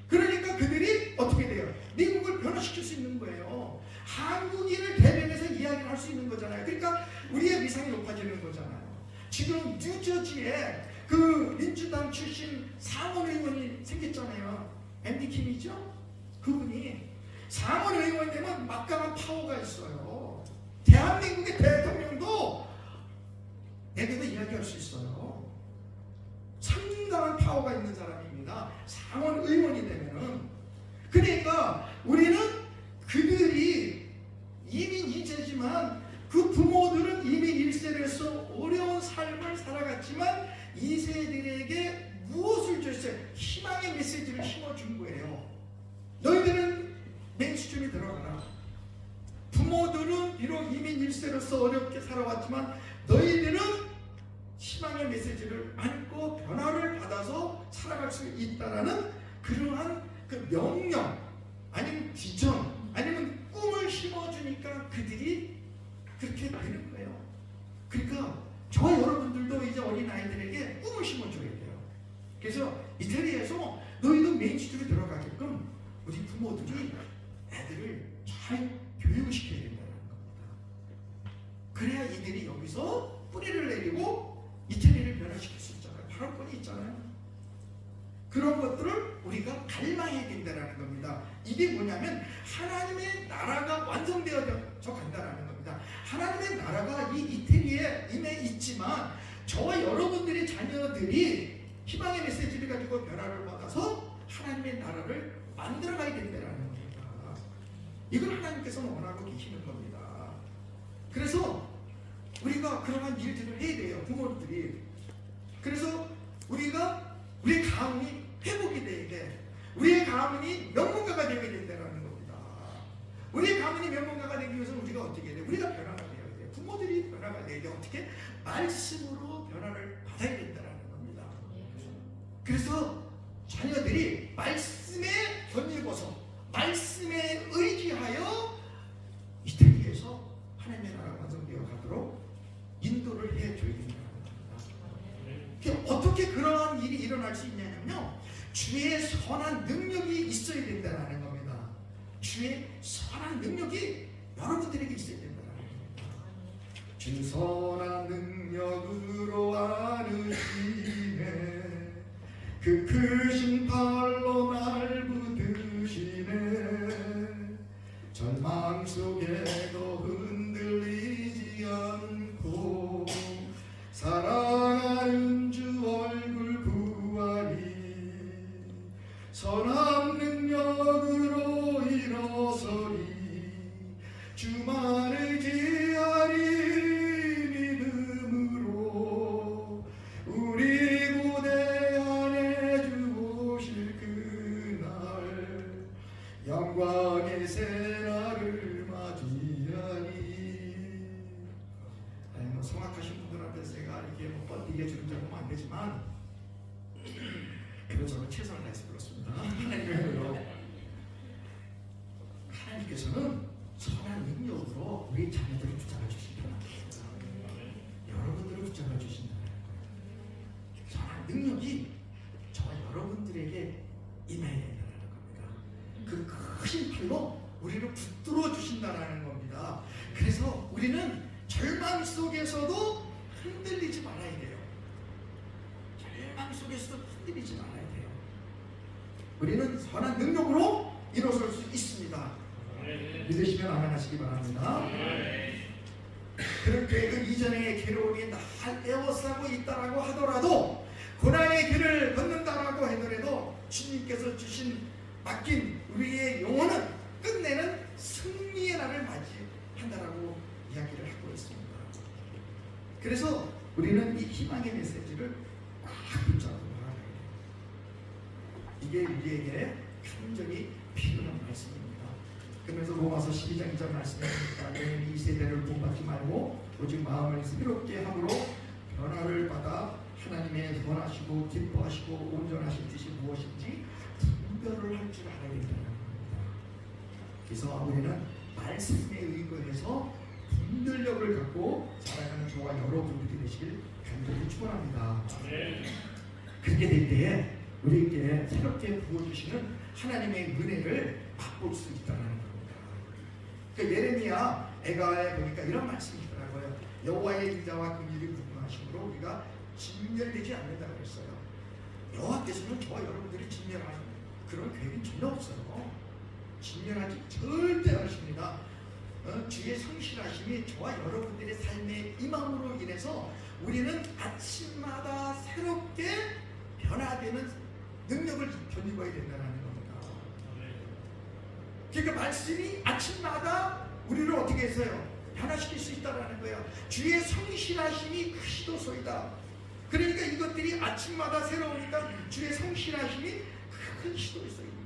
그러니까 그들이 어떻게 돼요? 미국을 변화시킬 수 있는 거예요. 한국인을 대변해서 이야기를 할 수 있는 거잖아요. 그러니까 우리의 위상이 높아지는 거잖아요. 지금 뉴저지에 그 민주당 출신 상원 의원이 생겼잖아요. 앤디 킴이죠? 그분이 상원 의원 되면 막강한 파워가 있어요. 대한민국의 대통령도 내게도 이야기할 수 있어요. 상당한 파워가 있는 사람입니다. 상원 의원이 되면은. 그러니까 우리는 그들이 이민 2세지만 그 부모들은 이민 1세에서 어려운 삶을 살아갔지만 2세들에게 무엇을 줬어요? 희망의 메시지를 심어준 거예요. 너희들은 메인스트림에 들어가라. 부모들은 비록 이민 1세로서 어렵게 살아왔지만 너희들은 희망의 메시지를 안고 변화를 받아서 살아갈 수 있다라는 그러한 그 명령 아니면 비전 아니면 꿈을 심어주니까 그들이 그렇게 되는 거예요. 그러니까 저 여러분들도 이제 어린아이들에게 꿈을 심어줘야 돼요. 그래서 이태리에서 너희도 메인스트림에 들어가게끔 우리 부모들이 애들을 잘 교육시켜야 된다는 겁니다. 그래야 이들이 여기서 뿌리를 내리고 이태리를 변화시킬 수 있잖아요. 발언권이 있잖아요. 그런 것들을 우리가 갈망해야 된다는 겁니다. 이게 뭐냐면 하나님의 나라가 완성되어져 간다는 겁니다. 하나님의 나라가 이 이태리에 임해 있지만 저와 여러분들의 자녀들이 희망의 메시지를 가지고 변화를 받아서 하나님의 나라를 만들어가야 된다는 겁니다. 이걸 하나님께서는 원하고 계시는 겁니다. 그래서 우리가 그러한 일들을 해야 돼요. 부모들이. 그래서 우리의 가문이 회복이 돼야 돼. 우리의 가문이 명문가가 되어야 된다는 겁니다. 우리의 가문이 명문가가 되기 위해서는 우리가 어떻게 해야 돼? 우리가 변화가 되어야 돼. 부모들이 변화가 돼야 돼. 어떻게? 말씀으로 변화를 받아야 된다는 겁니다. 그래서 자녀들이 말씀에 덧입어서 말씀에 의지하여 이태리에서 하나님의 나라가 완성되어 가도록 인도를 해줘야 된다는 겁니다. 어떻게 그러한 일이 일어날 수 있냐면요, 주의 선한 능력이 있어야 된다는 겁니다. 주의 선한 능력이 여러분들에게 있어야 된다는 겁니다. 주 선한 능력으로 안으시네, 그 크신 팔로 날 붙드시네, 절망 속에도 흔들리지 않고 사랑하는 주 모르겠지만 그래서 저는 최선을 다해서 그렇습니다. 하나님의 은혜로 하나님께서는 선한 능력으로 우리 자녀들을 붙잡아 주신다는 거예요. 여러분들을 붙잡아 주신다는 거예요. 선한 능력이 저와 여러분들에게 임해야 된다는 겁니다. 그 크신 팔로 우리를 붙들어 주신다는 겁니다. 그래서 우리는 절망 속에서도 흔들리지 말아야 돼요. 절망 속에서도 흔들리지 말아야 돼요. 우리는 선한 능력으로 일어설 수 있습니다. 믿으시면 아멘 하시기 바랍니다. 그렇게 그 이전의 괴로움이 날 에워싸고 있다라고 하더라도 고난의 길을 걷는다라고 하더라도 주님께서 맡긴 우리의 영혼은 끝내는 승리의 날을 맞이한다라고 이야기를 하고 있습니다. 그래서 우리는 이 희망의 메시지를 꽉 붙잡고 나가야 돼요. 이게 우리에게 간절히 필요한 말씀입니다. 그러면서 로마서 12장 2절 말씀입니다. 너희는 이 세대를 본받지 말고 오직 마음을 새롭게 함으로 변화를 받아 하나님의 선하시고 기뻐하시고 온전하신 뜻이 무엇인지 분별을 할 줄 알아야 된다는 겁니다. 그래서 우리는 말씀에 의거해서 분별력을 갖고 살아가는 저와 여러분들이 되시길 간절히 축원합니다. 그렇게 될 때에 우리에게 새롭게 부어주시는 하나님의 은혜를 맛볼 수 있다는 겁니다. 그 예레미야 애가에 보니까 이런 말씀이 있더라고요. 여호와의 인자와 긍휼이 무궁하심으로 우리가 진멸되지 않는다고 했어요. 여호와께서는 저와 여러분들이 진멸하는 그런 계획은 전혀 없어요. 진멸하지 절대 않으십니다. 주의 성실하심이 저와 여러분들의 삶의 임함으로 인해서 우리는 아침마다 새롭게 변화되는 능력을 견디고야 된다는 겁니다. 그러니까 말씀이 아침마다 우리를 어떻게 했어요? 변화시킬 수 있다는 거예요. 주의 성실하심이 크시도소이다. 그러니까 이것들이 아침마다 새로우니까 주의 성실하심이 크시도소이다.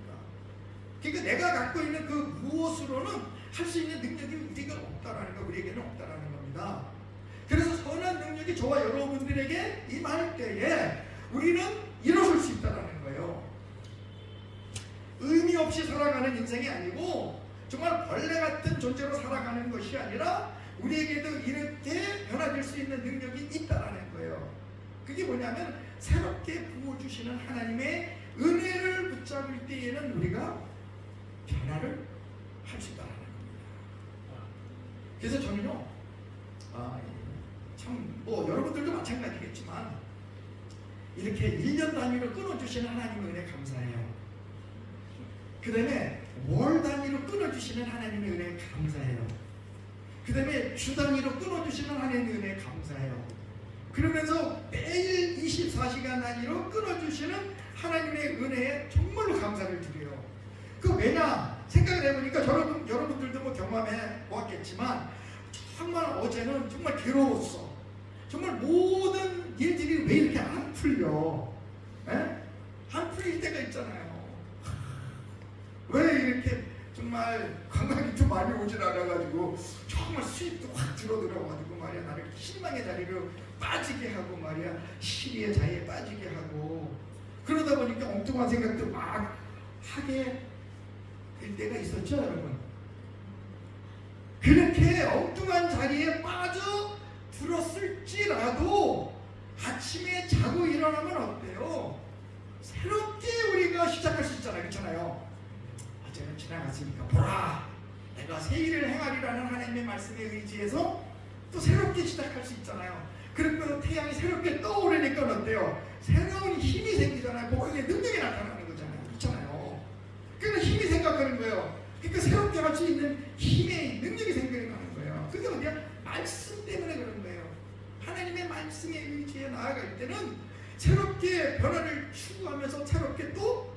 그러니까 내가 갖고 있는 그 무엇으로는 할 수 있는 능력이 우리가 없다라는 거, 우리에게는 없다라는 겁니다. 그래서 선한 능력이 저와 여러분들에게 임할 때에 우리는 일어설 수 있다라는 거예요. 의미 없이 살아가는 인생이 아니고 정말 벌레 같은 존재로 살아가는 것이 아니라 우리에게도 이렇게 변화될 수 있는 능력이 있다라는 거예요. 그게 뭐냐면 새롭게 부어주시는 하나님의 은혜를 붙잡을 때에는 우리가 변화를 할 수 있다라는 겁니다. 그래서 저는요, 참 여러분들도 마찬가지겠지만 이렇게 1년 단위로 끊어주시는 하나님의 은혜 감사해요. 그 다음에 월 단위로 끊어주시는 하나님의 은혜 감사해요. 그 다음에 주 단위로 끊어주시는 하나님의 은혜 감사해요. 그러면서 매일 24시간 단위로 끊어주시는 하나님의 은혜에 정말로 감사를 드려요. 그 왜냐 생각을 해보니까 여러분들도 뭐 경험해 보았겠지만 정말 어제는 정말 괴로웠어. 정말 모든 일들이 왜 이렇게 안 풀려? 에? 안 풀릴 때가 있잖아요. 왜 이렇게 정말 관광이 좀 많이 오질 않아가지고 정말 수입도 확 줄어들어가지고 말이야 나를 실망의 자리로 빠지게 하고 말이야 시리의 자리에 빠지게 하고 그러다 보니까 엉뚱한 생각도 막 하게 될 때가 있었죠 여러분. 그렇게 엉뚱한 자리에 빠져 들었을지라도 아침에 자고 일어나면 어때요? 새롭게 우리가 시작할 수 있잖아요. 그렇잖아요. 어제는 지나갔으니까 보라 내가 새 일을 행하리라는 하나님의 말씀에 의지해서 또 새롭게 시작할 수 있잖아요. 그리고 태양이 새롭게 떠오르니까 어때요? 새로운 힘이 생기잖아요. 그게 능력이 나타나는 거잖아요. 그렇잖아요. 그러니까 힘이 생각하는 거예요. 그러니까 새롭게 할 수 있는 힘의 능력이 생겨나는 거예요. 그게 어디야? 말씀 때문에 그런 거예요. 하나님의 말씀에 의지해 나아갈 때는 새롭게 변화를 추구하면서 새롭게 또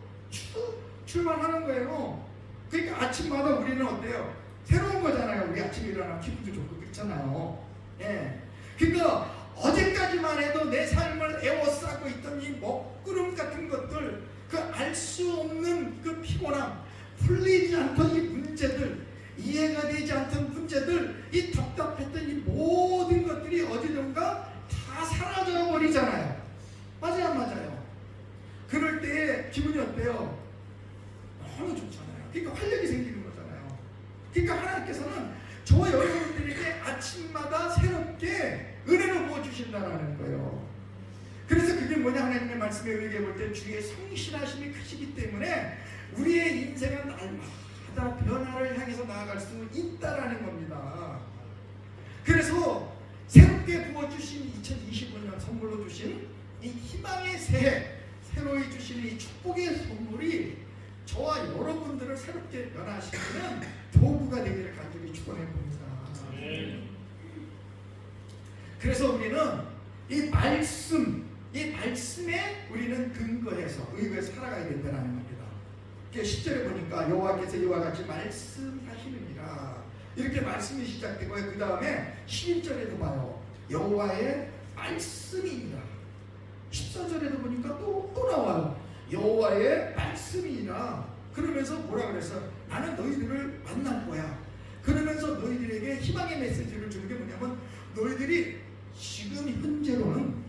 출발하는 거예요. 그러니까 아침마다 우리는 어때요? 새로운 거잖아요. 우리 아침에 일어나면 기분도 좋고 그렇잖아요. 예. 그러니까 어제까지만 해도 내 삶을 에워싸고 있던 이 먹구름 같은 것들, 그 알 수 없는 그 피곤함, 풀리지 않던 이 문제들, 이해가 되지 않던 문제들, 이 답답했던 이 모든 것들이 어디든가 다 사라져 버리잖아요. 맞아요, 아침마다 새롭게 은혜로 부어주신다는 거예요. 그래서 그게 뭐냐, 하나님의 말씀에 의해 볼 때 주의 성실하심이 크시기 때문에 우리의 인생은 날마다 변화를 향해서 나아갈 수 있다라는 겁니다. 그래서 새롭게 부어주신 2025년 선물로 주신 이 희망의 새해, 새로이 주신 이 축복의 선물이 저와 여러분들을 새롭게 변화시키는 도구가 되기를 간절히 축원해 봅니다. 그래서 우리는 이 말씀에 우리는 근거해서 의거해서 살아가야 된다는 겁니다. 10절에 보니까 여호와께서 이와 같이 말씀하시느니라 이렇게 말씀이 시작되고요. 그 다음에 11절에도 봐요. 여호와의 말씀이니라. 14절에도 보니까 또 나와요. 여호와의 말씀이니라. 그러면서 뭐라 그랬어? 나는 너희들을 만날 거야. 그러면서 너희들에게 희망의 메시지를 주는 게 뭐냐면, 너희들이 지금 현재로는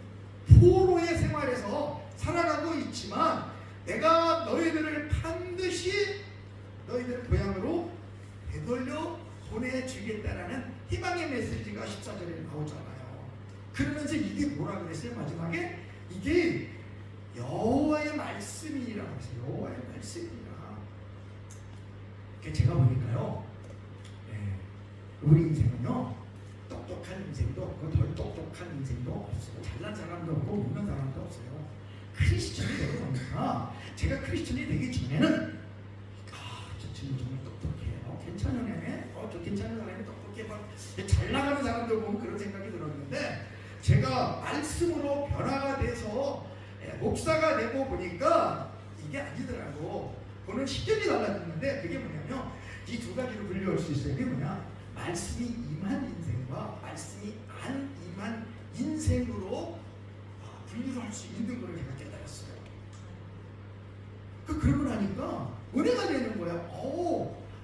포로의 생활에서 살아가고 있지만 내가 너희들을 반드시 너희들 고향으로 되돌려 보내주겠다라는 희망의 메시지가 14절에 나오잖아요. 그러면서 이게 뭐라 그랬어요? 마지막에 이게 여호와의 말씀이라고 했어요. 여호와의 말씀이라. 제가 보니까요, 우리 인생은요, 똑똑한 인생도 없고 덜 똑똑한 인생도 없어요. 잘난 사람도 없고 없는 사람도 없어요. 크리스천이 되고 보니까, 제가 크리스천이 되기 전에는 저 친구 정말 똑똑해요. 괜찮은 애네. 저 괜찮은 사람이 똑똑해. 막 잘 나가는 사람들 보면 그런 생각이 들었는데, 제가 말씀으로 변화가 돼서 목사가 되고 보니까 이게 아니더라고. 그거는 시점이 달라졌는데, 그게 뭐냐면 이 두 가지로 분류할 수 있어요. 그게 뭐냐? 말씀이 임한 인생과 말씀이 안 임한 인생으로 분류를 할 수 있는 걸 제가 깨달았어요. 그러고 나니까 은혜가 되는 거야.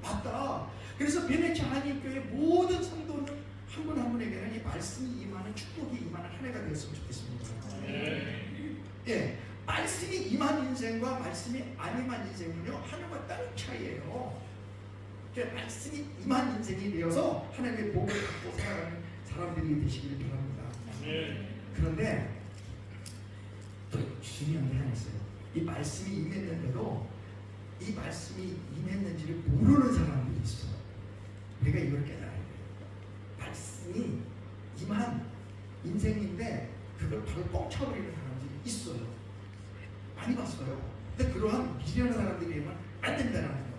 맞다. 그래서 베네치아 한인교회 모든 성도는 한 분 한 분에게는 이 말씀이 임하는, 축복이 임하는 한 해가 되었으면 좋겠습니다. 말씀이 임한 인생과 말씀이 안 임한 인생은요, 하늘과 땅 차이예요. 말씀이 임한 인생이 되어서 하나님의 복을 받고 살아가는 사람들이 되시기를 바랍니다. 그런데 또 중요한 게 하나 있어요. 이 말씀이 임했는데도 이 말씀이 임했는지를 모르는 사람들이 있어요. 우리가 이걸 깨달아야 돼요. 말씀이 임한 인생인데 그걸 바로 뻥쳐버리는 사람들이 있어요. 많이 봤어요. 근데 그러한 미련한 사람들이면 안 된다는 겁니다.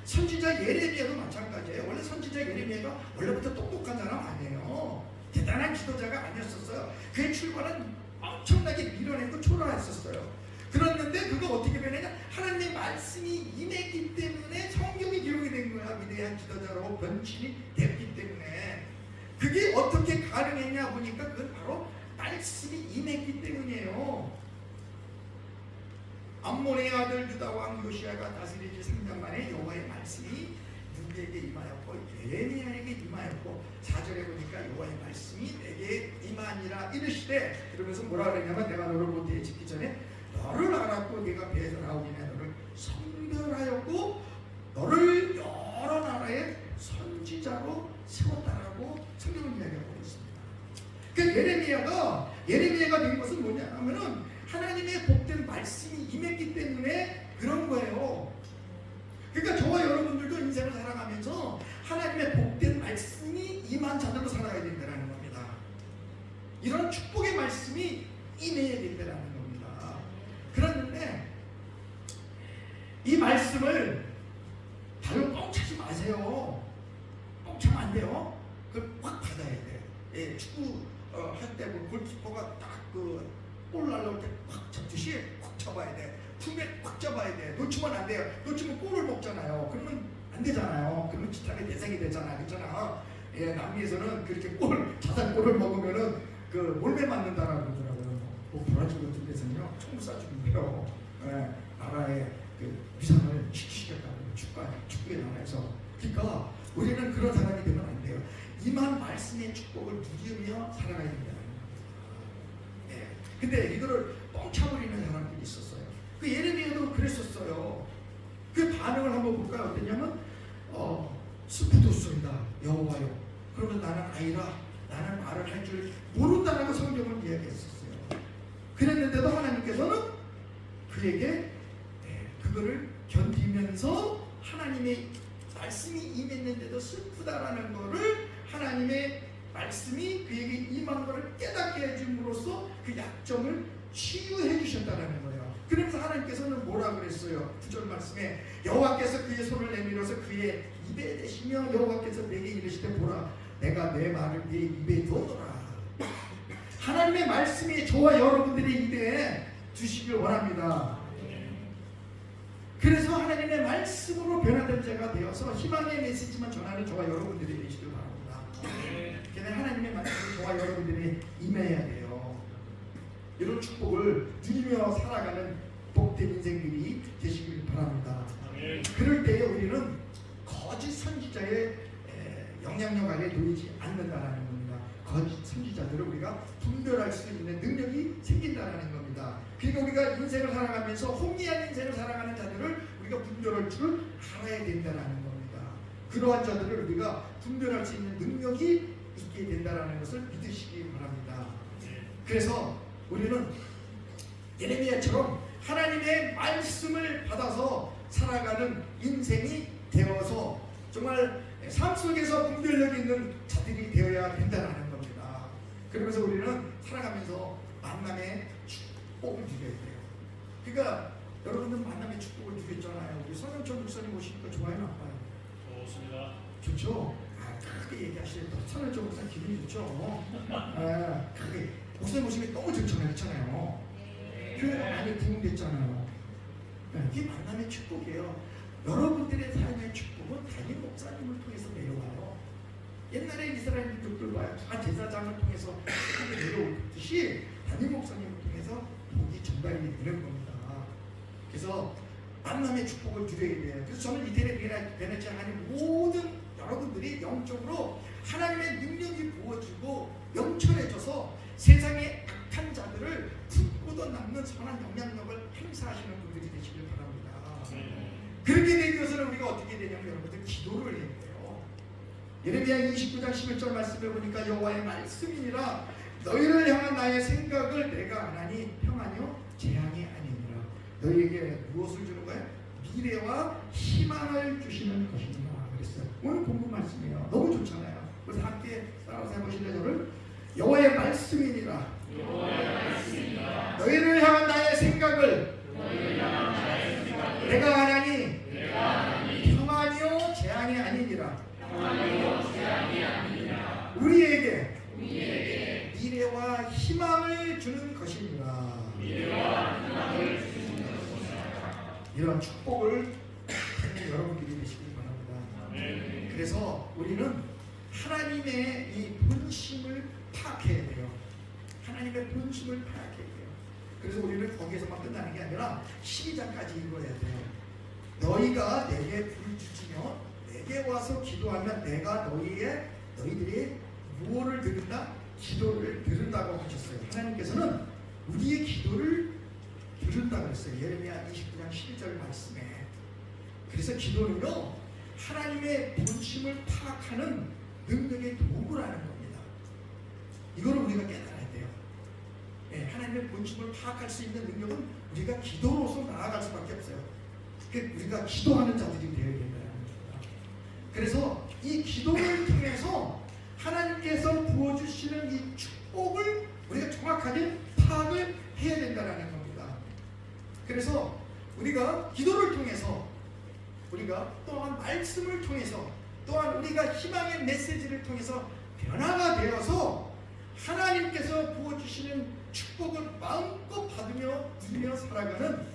선지자 예레미야도 마찬가지예요. 원래 선지자 예레미야가 원래부터 똑똑한 사람 아니에요. 대단한 지도자가 아니었었어요. 그의 출발은 엄청나게 미련했고 초라했었어요. 그랬는데 그거 어떻게 변했냐? 하나님의 말씀이 임했기 때문에 성경이 기록이 된 거야. 위대한 지도자로 변신이 됐기 때문에. 그게 어떻게 가능했냐 보니까 그건 바로 말씀이 임했기 때문이에요. 암몬의 아들 유다 왕 요시아가 다스리지 3년 만에 여호와의 말씀이 누구에게 임하였고 예레미야에게 임하였고, 4절에 보니까 여호와의 말씀이 내게 임하니라 이르시되, 그러면서 뭐라 그랬냐면, 내가 너를 모태에 짓기 전에 너를 알았고 네가 배에서 나오기 전에 너를 성별하였고 너를 여러 나라의 선지자로 세웠다라고 성경은 이야기하고 있습니다. 그러니까 예레미야가 된 것은 뭐냐 하면은 하나님의 복된 말씀이 임했기 때문에 그런 거예요. 그러니까 저와 여러분들도 인생을 살아가면서 하나님의 복된 말씀이 임한 자들로 살아가야 된다는 겁니다. 이런 축복의 말씀이 임해야 된다는 겁니다. 그런데 이 말씀을 바로 뻥차지 마세요. 뻥차면 안 돼요. 그걸 확 받아야 돼. 축구 할 때 골키퍼가 딱 볼 날라올 때 확 잡듯이 확 잡아야 돼. 품에 확 잡아야 돼. 놓치면 안 돼요. 놓치면 골을 먹잖아요. 그러면 안 되잖아요. 그러면 지탄의 대상이 되잖아. 그렇잖아. 남미에서는 그렇게 자살골을 먹으면은 몰매 맞는다라고 그러더라고요. 브라질 같은 데서는요, 총 쏴주는데요. 나라의 위상을 지키시겠다고, 축구의 나라에서. 그러니까 우리는 그런 사람이 되면 안 돼요. 임한 말씀의 축복을 누리며 살아가야 된다는 겁니다. 근데 이거를 뻥차버리는 사람들이 있었어요. 예레미야도 그랬었어요. 그 반응을 한번 볼까요? 어땠냐면 스푸도스이다 여호와여. 그러면 나는 아이라, 나는 말을 할 줄 모른다라고 성경은 이야기했었어요. 그랬는데도 하나님께서는 그에게 그거를 견디면서 하나님의 말씀이 임했는데도 슬프다라는 거를, 하나님의 말씀이 그에게 임한 것을 깨닫게 해줌으로써 그 약점을 치유해 주셨다는 거예요. 그러면서 하나님께서는 뭐라 그랬어요? 9절 말씀에 여호와께서 그의 손을 내밀어서 그의 입에 대시며 여호와께서 내게 이르시되 보라 내가 내 말을 네 입에 두었노라. 하나님의 말씀이 저와 여러분들의 입에 두시길 원합니다. 그래서 하나님의 말씀으로 변화된 자가 되어서 희망의 메시지만 전하는 저와 여러분들이 되시길 바랍니다. 그래서 하나님의 말씀이 저와 여러분들이 임해야 돼요. 이런 축복을 누리며 살아가는 복된 인생들이 되시길 바랍니다. 그럴 때에 우리는 거짓 선지자의 영향력 아래 놓이지 않는다라는 겁니다. 거짓 선지자들을 우리가 분별할 수 있는 능력이 생긴다라는 겁니다. 그러니까 우리가 인생을 살아가면서 혼미한 인생을 살아가는 자들을 우리가 분별할 줄 알아야 된다라는 겁니다. 그러한 자들을 우리가 분별할 수 있는 능력이 있게 된다라는 것을 믿으시기 바랍니다. 그래서 우리는 예레미야처럼 하나님의 말씀을 받아서 살아가는 인생이 되어서 정말 삶 속에서 분별력 있는 자들이 되어야 된다는 겁니다. 그러면서 우리는 살아가면서 만남의 축복을 누려야 돼요. 그러니까 여러분들 만남의 축복을 누렸잖아요. 우리 선영철 목사님 오시니까 좋아요, 나빠요? 좋습니다. 좋죠? 크게 얘기하시는 또 선영철 목사님 기분이 좋죠? 크게 목사님 오시면 너무 좋잖아요, 그렇잖아요. 교회가 많이 부흥됐잖아요. 이게 만남의 축복이에요. 여러분들의 삶의 축복은 담임 목사님을 통해서 내려와요. 옛날에 이스라엘 민족들 봐요. 다 제사장을 통해서 내려오듯이 담임 목사님을 통해서 복이 전달이 되는 겁니다. 그래서 만남의 축복을 누려야 돼요. 그래서 저는 이태리 베네치아 하는 모든 여러분들이 영적으로 하나님의 능력이 부어지고 영철해져서 세상의 악한 자들을 품고도 남는 선한 영향력을 행사하시는 분들이 되시길 바랍니다. 그렇게 되기 위해서는 우리가 어떻게 되냐면 여러분들 기도를 해야 돼요. 예레미야 29장 11절 말씀에 보니까 여호와의 말씀이니라 너희를 향한 나의 생각을 내가 아나니 평안이요 재앙이 아니니라. 너희에게 무엇을 주는 거예요? 미래와 희망을 주시는 것입니다. 그랬어요. 오늘 본문 말씀이에요. 너무 좋잖아요. 그래서 함께 따라서 해보실래요? 저를 여호와의 말씀이니라. 너희를 향한 나의 생각을 내가 아나니 평안이요 재앙이 아니니라. 우리에게 미래와 희망을 주는 것이니라. 이런 축복을 받는 여러분들이 되시길 바랍니다. 그래서 우리는 하나님의 이 본심을 파악해야 돼요. 하나님의 본심을 파악해야 돼요. 그래서 우리는 거기에서만 끝나는 게 아니라 12장까지 읽어야 돼요. 너희가 내게 부르짖으며 내게 와서 기도하면 내가 너희들의 무엇을 들은다? 기도를 들은다고 하셨어요. 하나님께서는 우리의 기도를 들은다고 그랬어요. 예레미야 29장 11절 말씀에. 그래서 기도는요 하나님의 본심을 파악하는 능력의 도구라는 겁니다. 이거를 우리가 깨달아야 돼요. 하나님의 본심을 파악할 수 있는 능력은 우리가 기도로서 나아갈 수밖에 없어요. 우리가 기도하는 자들이 되어야 된다는 겁니다. 그래서 이 기도를 통해서 하나님께서 부어주시는 이 축복을 우리가 정확하게 파악을 해야 된다는 겁니다. 그래서 우리가 기도를 통해서, 우리가 또한 말씀을 통해서, 또한 우리가 희망의 메시지를 통해서 변화가 되어서 하나님께서 부어주시는 축복을 마음껏 받으며 누리며 살아가는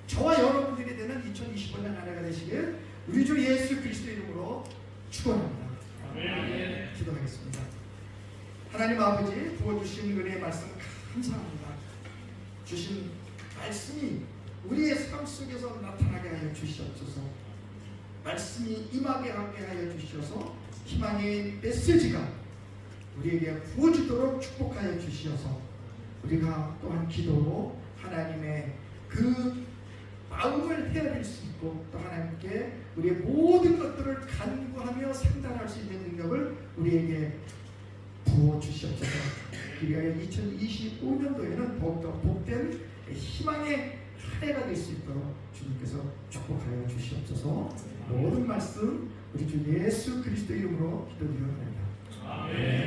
저와 여러분들이 되는 2025년 한 해가 되시길 우리 주 예수 그리스도 이름으로 축원합니다. 아멘. 기도하겠습니다. 하나님 아버지, 부어주신 은혜의 말씀 감사합니다. 주신 말씀이 우리의 삶 속에서 나타나게 하여 주시옵소서. 말씀이 임하게 하여 주시어서 희망의 메시지가 우리에게 부어지도록 축복하여 주시어서 우리가 또한 기도로 하나님의 그 마음을 헤아릴 수 있고 또 하나님께 우리의 모든 것들을 간구하며 상달할 수 있는 능력을 우리에게 부어 주시옵소서. 그리하여 2025년도에는 더욱더 복된 희망의 한 해가 될 수 있도록 주님께서 축복하여 주시옵소서. 모든 말씀 우리 주 예수 그리스도 이름으로 기도드립니다. 아멘.